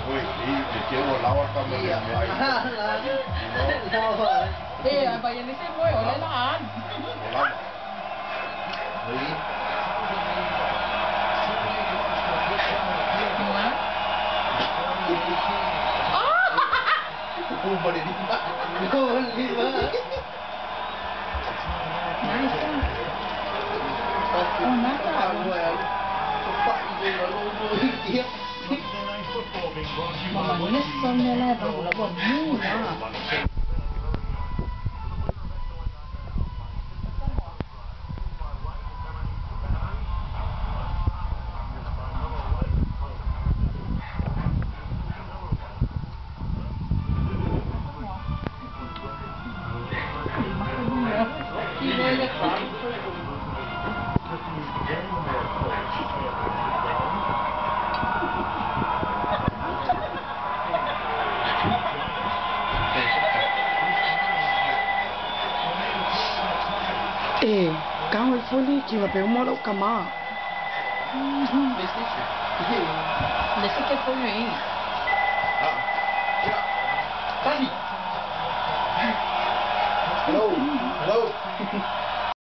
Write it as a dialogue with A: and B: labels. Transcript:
A: Ui, thì kiểu một lâu không được
B: Iya,
C: Iya, bayan ni Simoy, wala laan.
A: Lâu. Ui.
C: Diba? Ah!
A: Bumba din ba?
B: Goal, di ba?
C: Nice one. Oh, nasa ako. Mamanis ko nila, bago labon.
D: Quand il faut dire qu'il va faire mal au cama.
C: Laissez qu'elle faut lui.
A: Hello. Hello.